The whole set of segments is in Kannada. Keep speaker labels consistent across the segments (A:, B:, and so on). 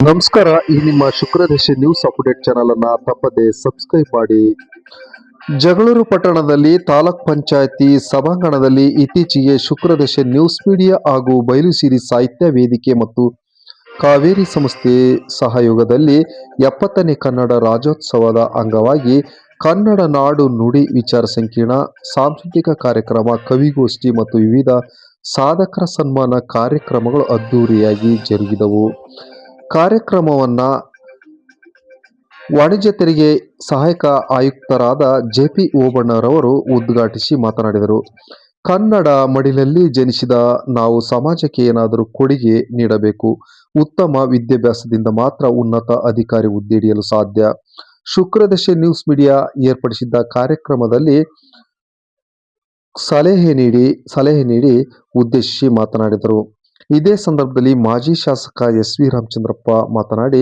A: ನಮಸ್ಕಾರ. ಈ ನಿಮ್ಮ ಶುಕ್ರದೇಶ ನ್ಯೂಸ್ ಅಪ್ಡೇಟ್ ಚಾನಲ್ ಅನ್ನ ತಪ್ಪದೆ ಸಬ್ಸ್ಕ್ರೈಬ್ ಮಾಡಿ. ಜಗಳೂರು ಪಟ್ಟಣದಲ್ಲಿ ತಾಲೂಕ್ ಪಂಚಾಯತಿ ಸಭಾಂಗಣದಲ್ಲಿ ಇತ್ತೀಚೆಗೆ ಶುಕ್ರದೇಶ ನ್ಯೂಸ್ ಮೀಡಿಯಾ ಹಾಗೂ ಬಯಲುಸೀರಿ ಸಾಹಿತ್ಯ ವೇದಿಕೆ ಮತ್ತು ಕಾವೇರಿ ಸಂಸ್ಥೆ ಸಹಯೋಗದಲ್ಲಿ 70ನೇ ಕನ್ನಡ ರಾಜ್ಯೋತ್ಸವದ ಅಂಗವಾಗಿ ಕನ್ನಡ ನಾಡು ನುಡಿ ವಿಚಾರ ಸಂಕಿರಣ, ಸಾಂಸ್ಕೃತಿಕ ಕಾರ್ಯಕ್ರಮ, ಕವಿಗೋಷ್ಠಿ ಮತ್ತು ವಿವಿಧ ಸಾಧಕರ ಸನ್ಮಾನ ಕಾರ್ಯಕ್ರಮಗಳು ಅದ್ದೂರಿಯಾಗಿ ಜರುಗಿದವು. ಕಾರ್ಯಕ್ರಮವನ್ನು ವಾಣಿಜ್ಯ ತೆರಿಗೆ ಸಹಾಯಕ ಆಯುಕ್ತರಾದ ಜೆ.ಪಿ. ಓಬಣ್ಣರವರು ಉದ್ಘಾಟಿಸಿ ಮಾತನಾಡಿದರು. ಕನ್ನಡ ಮಡಿಲಲ್ಲಿ ಜನಿಸಿದ ನಾವು ಸಮಾಜಕ್ಕೆ ಏನಾದರೂ ಕೊಡುಗೆ ನೀಡಬೇಕು. ಉತ್ತಮ ವಿದ್ಯಾಭ್ಯಾಸದಿಂದ ಮಾತ್ರ ಉನ್ನತ ಅಧಿಕಾರಿ ಹುದ್ದೆ ಹಿಡಿಯಲು ಸಾಧ್ಯ. ಶುಕ್ರದೇಶ ನ್ಯೂಸ್ ಮೀಡಿಯಾ ಏರ್ಪಡಿಸಿದ್ದ ಕಾರ್ಯಕ್ರಮದಲ್ಲಿ ಸಲಹೆ ನೀಡಿ ಉದ್ದೇಶಿಸಿ ಮಾತನಾಡಿದರು. ಇದೇ ಸಂದರ್ಭದಲ್ಲಿ ಮಾಜಿ ಶಾಸಕ ಎಸ್. ವಿ. ರಾಮಚಂದ್ರಪ್ಪ ಮಾತನಾಡಿ,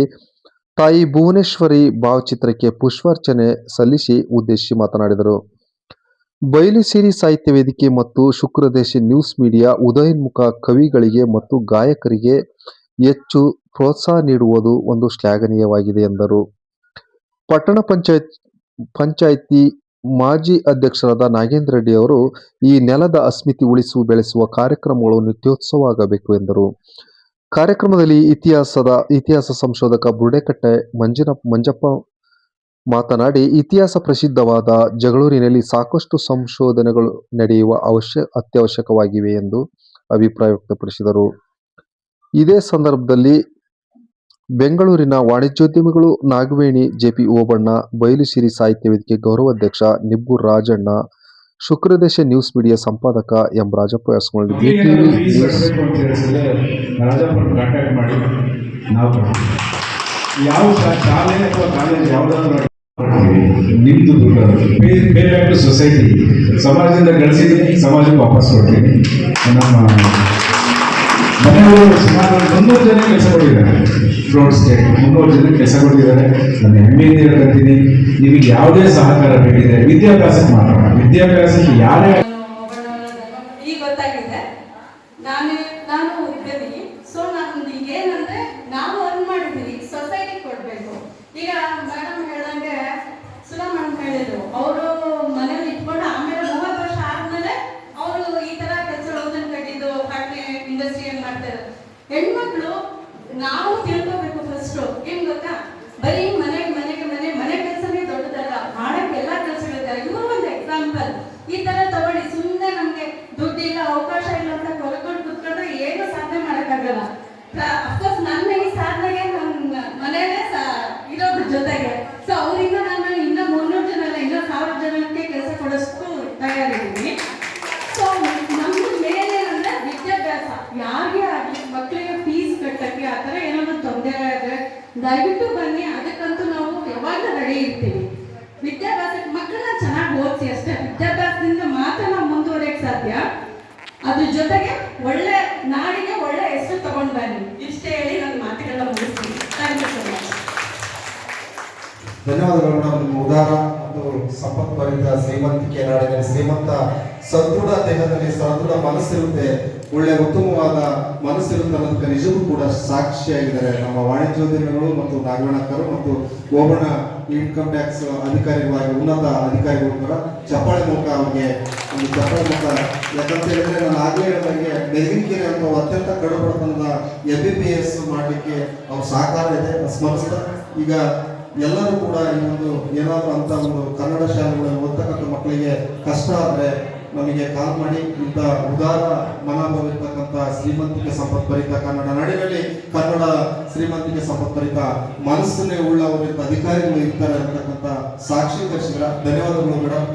A: ತಾಯಿ ಭುವನೇಶ್ವರಿ ಭಾವಚಿತ್ರಕ್ಕೆ ಪುಷ್ಪಾರ್ಚನೆ ಸಲ್ಲಿಸಿ ಉದ್ದೇಶಿಸಿ ಮಾತನಾಡಿದರು. ಬಯಲುಸೀರಿ ಸಾಹಿತ್ಯ ವೇದಿಕೆ ಮತ್ತು ಶುಕ್ರದೇಶ ನ್ಯೂಸ್ ಮೀಡಿಯಾ ಉದಯೋನ್ಮುಖ ಕವಿಗಳಿಗೆ ಮತ್ತು ಗಾಯಕರಿಗೆ ಹೆಚ್ಚು ಪ್ರೋತ್ಸಾಹ ನೀಡುವುದು ಒಂದು ಶ್ಲಾಘನೀಯವಾಗಿದೆ ಎಂದರು. ಪಟ್ಟಣ ಪಂಚಾಯಿತಿ ಮಾಜಿ ಅಧ್ಯಕ್ಷರಾದ ನಾಗೇಂದ್ರ ರೆಡ್ಡಿ ಅವರು ಈ ನೆಲದ ಅಸ್ಮಿತೆ ಉಳಿಸುವ ಬೆಳೆಸುವ ಕಾರ್ಯಕ್ರಮಗಳು ನಿತ್ಯೋತ್ಸವವಾಗಬೇಕು ಎಂದರು. ಕಾರ್ಯಕ್ರಮದಲ್ಲಿ ಇತಿಹಾಸ ಸಂಶೋಧಕ ಬುರುಡೆಕಟ್ಟೆ ಮಂಜಪ್ಪ ಮಾತನಾಡಿ, ಇತಿಹಾಸ ಪ್ರಸಿದ್ಧವಾದ ಜಗಳೂರಿನಲ್ಲಿ ಸಾಕಷ್ಟು ಸಂಶೋಧನೆಗಳು ನಡೆಯುವ ಅತ್ಯವಶ್ಯಕವಾಗಿವೆ ಎಂದು ಅಭಿಪ್ರಾಯ ವ್ಯಕ್ತಪಡಿಸಿದರು. ಇದೇ ಸಂದರ್ಭದಲ್ಲಿ ಬೆಂಗಳೂರಿನ ವಾಣಿಜ್ಯೋದ್ಯಮಿಗಳು ನಾಗವೇಣಿ, ಜೆ.ಪಿ. ಓಬಣ್ಣ, ಬಯಲುಸೀರಿ ಸಾಹಿತ್ಯ ವೇದಿಕೆ ಗೌರವಾಧ್ಯಕ್ಷ ನಿಬ್ಬೂರು ರಾಜಣ್ಣ, ಶುಕ್ರದೇಶ ನ್ಯೂಸ್ ಮೀಡಿಯಾ ಸಂಪಾದಕ ಎಂ. ರಾಜಪ್ಪ ಯಾಸನಹಳ್ಳಿ, BTV ನ್ಯೂಸ್
B: ನಿಮ್ದು ಬೇರೆ ಸೊಸೈಟಿ ಸಮಾಜದಿಂದ ಗಳಿಸಿದ್ರೆ ಸಮಾಜಕ್ಕೆ ವಾಪಸ್ ಕೊಡ್ತೀನಿ. ನಮ್ಮ ಮನೆಯವರು ಸುಮಾರು 300 ಜನ ಕೆಲಸ ಕೊಟ್ಟಿದ್ದಾರೆ. ರೋಡ್ ಸ್ಟೇಟ್ 300 ಜನ ಕೆಲಸ ಕೊಟ್ಟಿದ್ದಾರೆ. ನಾನು ಹೆಮ್ಮೆಯಿಂದ ಹೇಳ್ತೀನಿ, ನಿಮಗೆ ಯಾವುದೇ ಸಹಕಾರ ಬೇಕಿದೆ ವಿದ್ಯಾಭ್ಯಾಸಕ್ಕೆ ಮಾತಾಡೋಣ. ವಿದ್ಯಾಭ್ಯಾಸಕ್ಕೆ ಯಾರೇ
C: ಈಗ ಗೊತ್ತಾಗಿದೆ. ನಾನು ಉದ್ಯಮಿ. ಸೊ ನಮ್ದು ಏನಂದ್ರೆ ನಾವು ಅರ್ನ್ ಮಾಡಿದ್ದೀವಿ, ಸೊಸೈಟಿ ಕೊಡಬೇಕು. ಈಗ ಮೇಡಮ್ ಹೇಳ್ದಂಗೆ ಸುಲಾ ಮೇಡಮ್ ಹೇಳಿದ್ರು, ಅವರು ಮನೇಲಿ ಇಟ್ಕೊಂಡು ಆಮೇಲೆ 30 ವರ್ಷ ಆದ್ಮೇಲೆ ಅವರು ಈ ತರ ಕೆಲಸಗಳು ಕಟ್ಟಿದ್ದು ಫ್ಯಾಕ್ಟ್ರಿ ಇಂಡಸ್ಟ್ರಿಯಲ್ಲಿ ಮಾಡ್ತಾರೆ. ಹೆಣ್ಮಕ್ಳು ನಾವು ತಿಳ್ಕೋಬೇಕು. ಫಸ್ಟ್ ಏನ್ ಗೊತ್ತಾ, ಬರೀ ಮನೆ ಕೆಲಸನೇ ದೊಡ್ಡದಲ್ಲ, ಮಾಡಕ್ಕೆ ಎಲ್ಲಾ ಕೆಲಸಗಳಿದ್ದಾರೆ. ಇವರು ಒಂದು ಎಕ್ಸಾಂಪಲ್. ಈ ತರ ತಗೊಳ್ಳಿ. ಸುಮ್ಮನೆ ನಮ್ಗೆ ದುಡ್ಡಿಲ್ಲ, ಅವಕಾಶ ಇಲ್ಲ ಅಂತ ಕೊಲ್ಕೊಂಡು ಕುತ್ಕೊಂಡ್ರೆ ಏನು ಸಾಧನೆ ಮಾಡಕ್ಕಾಗಲ್ಲ. ಅಫ್ಕೋರ್ಸ್ ನನ್ನ ಈ ಸಾಧನೆಗೆ ನನ್ನ ಮನೆಯಲ್ಲೇ ಇರೋದ್ರ ಜೊತೆಗೆ ಸೊ ಅವರಿಂದ ನಾನು ಇನ್ನೂ 300 ಜನ ಅಲ್ಲ, ಇನ್ನೂ 1000 ಜನಕ್ಕೆ ಕೆಲಸ ಕೊಡೋಷ್ಟು ತಯಾರಿದ್ದೀನಿ. ಸೊ ನಮ್ದು ಮೇಲೆ ಅಂದ್ರೆ ವಿದ್ಯಾಭ್ಯಾಸ. ಯಾರಿಗೆ ಆಗಲಿ ಮಕ್ಕಳಿಗೆ ಫೀಸ್ ಕಟ್ಟಕ್ಕೆ ಆ ಥರ ಏನಾದ್ರು ತೊಂದರೆ ಆದರೆ ದಯವಿಟ್ಟು ಬನ್ನಿ. ಅದಕ್ಕಂತೂ ನಾವು ಯಾವಾಗಲೂ ರೆಡಿ ಇರ್ತೀವಿ. ವಿದ್ಯಾಭ್ಯಾಸಕ್ಕೆ ಮಕ್ಕಳನ್ನ ಚೆನ್ನಾಗಿ ಓದಿಸಿ ಅಷ್ಟೇ. ವಿದ್ಯಾಭ್ಯಾಸದಿಂದ ಮಾತ್ರ ನಾವು ಮುಂದುವರಿಯಕ್ಕೆ ಸಾಧ್ಯ. ಅದ್ರ ಜೊತೆಗೆ ಒಳ್ಳೆ ನಾಡಿಗೆ ಒಳ್ಳೆ ಹೆಸರು ತಗೊಂಡು ಬನ್ನಿ. ಇಷ್ಟೇ ಹೇಳಿ ನನ್ನ ಮಾತುಗಳನ್ನ ಮುಗಿಸ್ತೀನಿ. Thank you so much.
D: ಧನ್ಯವಾದಗಳು ಮೇಡಮ್. ನಿಮ್ಮ ಉದಾರ ಮತ್ತು ಸಂಪತ್ಭರಿತ ಶ್ರೀಮಂತಿಕೆ ನಾಡಿನಲ್ಲಿ ಶ್ರೀಮಂತ ಸದೃಢ ದೇಹದಲ್ಲಿ ಸದೃಢ ಮನಸ್ಸಿರುತ್ತೆ, ಒಳ್ಳೆ ಉತ್ತಮವಾದ ಮನಸ್ಸಿರುತ್ತೆ ಅನ್ನೋದಕ್ಕೆ ನಿಜವೂ ಕೂಡ ಸಾಕ್ಷಿಯಾಗಿದ್ದಾರೆ ನಮ್ಮ ವಾಣಿಜ್ಯೋದ್ಯಮಿಗಳು ಮತ್ತು ನಾಗವಣಕ್ಕರು ಮತ್ತು ಓಬಣ್ಣ ಇನ್ಕಮ್ ಟ್ಯಾಕ್ಸ್ ಅಧಿಕಾರಿಗಳಾಗಿ ಉನ್ನತ ಅಧಿಕಾರಿಗಳು ಕೂಡ ಚಪ್ಪಾಳೆ ಮೂಲಕ ಅವ್ರಿಗೆ ಒಂದು ಚಪ್ಪಾಳೆ ಮೂಲಕ. ಯಾಕಂತ ಹೇಳಿದ್ರೆ ನಾನು ಆಗಲೇ ಹೇಳಿದಂಗೆ ಮೆದಗಿನಕೆರೆ ಅಂತ ಅತ್ಯಂತ ಕಡುಬಡತನದ MBBS ಮಾಡಲಿಕ್ಕೆ ಅವ್ರ ಸಹಕಾರ ಇದೆ ಸ್ಮರಿಸ್ತಾ. ಈಗ ಎಲ್ಲರೂ ಕೂಡ ಈ ಒಂದು ಏನಾದರೂ ಅಂತ ಒಂದು ಕನ್ನಡ ಶಾಲೆಗಳಲ್ಲಿ ಓದ್ತಕ್ಕಂಥ ಮಕ್ಕಳಿಗೆ ಕಷ್ಟ ಆದರೆ ನಮಗೆ ಕಾಲ್ ಮಾಡಿ. ಇಂಥ ಉದಾರ ಮನೋಭಾವಿರ್ತಕ್ಕಂಥ ಶ್ರೀಮಂತಿಕೆ ಸಂಪತ್ಭರಿತ ಕನ್ನಡ ನಾಡಿನಲ್ಲಿ ಕನ್ನಡ ಶ್ರೀಮಂತಿಕೆ ಸಂಪತ್ಭರಿತ ಮನಸ್ಸನ್ನೇ ಉಳ್ಳವರಿಂದ ಅಧಿಕಾರಿಗಳು ಇರ್ತಾರೆ ಅಂತಕ್ಕಂಥ ಸಾಕ್ಷಿ ದರ್ಶಿಗಳ ಧನ್ಯವಾದಗಳು ಮೇಡಮ್.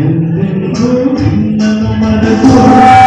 E: ಎಂದೆಂದೂ Thank you.